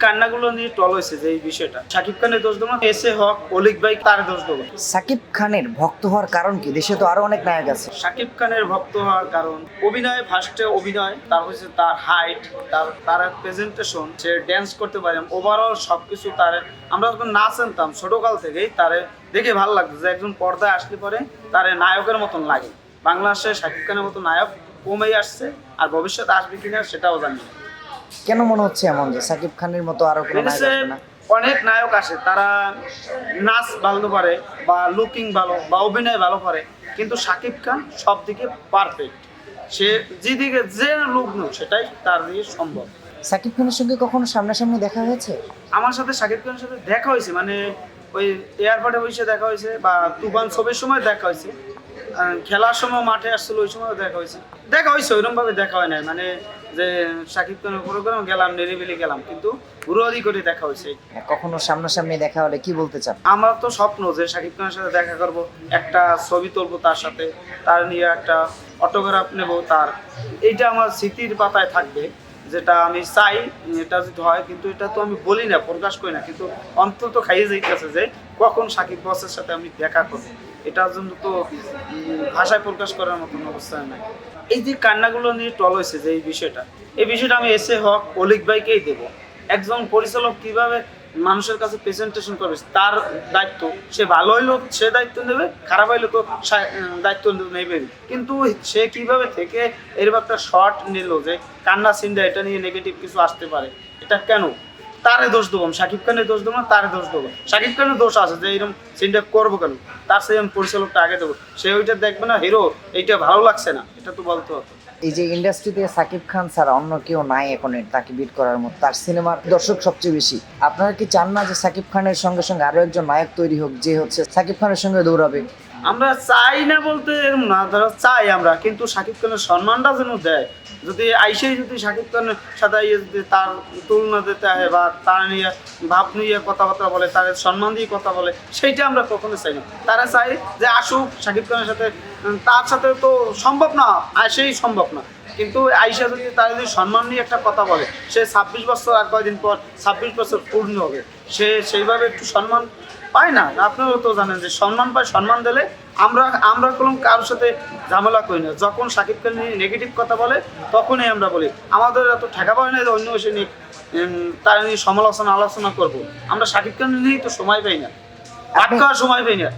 কান্নাগুলো নিয়ে টল হয়েছে যে এই বিষয়টা শাকিব খানের দোষ দেবো না, এসে হক অলিক ভাই তার দোষ দেবো। সাকিব খানের ভক্ত হওয়ার কারণ কি? দেশে তো আরো অনেক নায়ক আছে। শাকিব খানের ভক্ত হওয়ার কারণ অভিনয়, ফার্স্টে অভিনয়, তার হচ্ছে তার হাইট, তার প্রেজেন্টেশন, সে ড্যান্স করতে পারে, ওভারঅল সবকিছু তার। আমরা যখন না জানতাম ছোটকাল থেকেই তারে দেখে ভালো লাগতো যে একজন পর্দায় আসলে পরে তারে নায়কের মতন লাগে। বাংলাদেশে শাকিব খানের মতো নায়ক কমেই আসছে, আর ভবিষ্যতে আসবে কিনা সেটাও জানি না। কেন মনে হচ্ছে এমন যে সাকিব খানের মতো আরো কোনো নায়ক বিদেশে আসবে না? অনেক নায়ক আসে, তারা নাচ ভালো পারে বা লুকিং ভালো বা অভিনয় ভালো পারে, কিন্তু শাকিব খান সব দিকে পারফেক্ট। সে যেদিকে যে লুক নেই সেটাই তার দিয়ে সম্ভব। সাকিব খানের সঙ্গে কখনো সামনাসামনি দেখা হয়েছে? আমার সাথে শাকিব খানের সাথে দেখা হয়েছে, মানে ওই এয়ারপোর্টে বসে দেখা হয়েছে, বা তুফান ছবির সময় দেখা হয়েছে, খেলার সময় মাঠে আসছিল ওই সময় দেখা হয়েছে ওইরকমভাবে দেখা হয় নাই, মানে যে শাকিব খানের প্রোগ্রাম গেলাম, নিরিবিলি গেলাম, কিন্তু ঘুরাঘুরি করে দেখা হয়েছে। কখনো সামনাসামনি দেখা হলে কি বলতে চান? আমার তো স্বপ্ন যে শাকিব খানের সাথে দেখা করব, একটা ছবি তুলবো তার সাথে, তার নিয়ে একটা অটোগ্রাফ নেব তার। এইটা আমার স্মৃতির পাতায় থাকবে, যেটা আমি চাই এটা যদি হয়, কিন্তু এটা তো আমি বলি না, প্রকাশ করি না, কিন্তু অন্তত খাইয়ে যাইতেছে যে কখন শাকিব বসের সাথে আমি দেখা করবো। এটার জন্য তো ভাষায় প্রকাশ করার মতন অবস্থা নাই। এই যে কান্নাগুলো নিয়ে টল হয়েছে যে এই বিষয়টা আমি এসে হক অলিক ভাইকেই দেবো। একজন পরিচালক কিভাবে মানুষের কাছে প্রেজেন্টেশন করবে তার দায়িত্ব। সে ভালো হইলো সে দায়িত্ব নেবে, খারাপ হইলে তো দায়িত্ব নেবে, কিন্তু সে কিভাবে থেকে এরকম একটা শর্ট নিল যে কান্না সিনটা, এটা নিয়ে নেগেটিভ কিছু আসতে পারে, এটা কেন? তারে দোষ দেবো, শাকিব খানের দোষ দেবো না, তারে দোষ দেবো। শাকিব খানের দোষ আছে যে এরকম সিনটা করবো কেন, তার সেই পরিচালকটা আগে দেবো। সে ওইটা দেখবে না, হিরো এইটা ভালো লাগছে না, এটা তো বলতে হতো। এই যে ইন্ডাস্ট্রিতে সাকিব খান ছাড়া অন্য কেউ নাই এখন তাকে বিট করার মতো, তার সিনেমার দর্শক সবচেয়ে বেশি। আপনারা কি চান না যে সাকিব খানের সঙ্গে সঙ্গে আরো একজন নায়ক তৈরি হোক যে হচ্ছে সাকিব খানের সঙ্গে দৌড়াবে? আমরা চাই না বলতে এরকম না, ধরো চাই আমরা, কিন্তু শাকিব খানের সম্মানটা যেন দেয়। যদি আইসেই যদি শাকিব খানের সাথে যদি তার তুলনা দিতে হয় বা তার নিয়ে ভাব নিয়ে কথাবার্তা বলে, তার সম্মান দিয়ে কথা বলে, সেইটা আমরা কখনো চাই না। তারা চাই যে আসুক শাকিব খানের সাথে, তার সাথে তো সম্ভব না, আইসেই সম্ভব না, কিন্তু আইসা যদি তার যদি সম্মান নিয়ে একটা কথা বলে, সে 26 বছর আর কয়েকদিন পর 26 বছর পূর্ণ হবে, সে সেইভাবে একটু সম্মান পায় না। আপনারাও তো জানেন যে সম্মান পায়, সম্মান দিলে আমরা কোনো কারোর সাথে ঝামেলা করি না। যখন শাকিব খান নিয়ে নেগেটিভ কথা বলে তখনই আমরা বলি, আমাদের এত ঠেকা পায় না যে অন্য এসে নিয়ে তার নিয়ে আলোচনা করবো। আমরা শাকিব খান নিয়েই তো সময় পাই না, ভাত খাওয়ার সময় পাই না।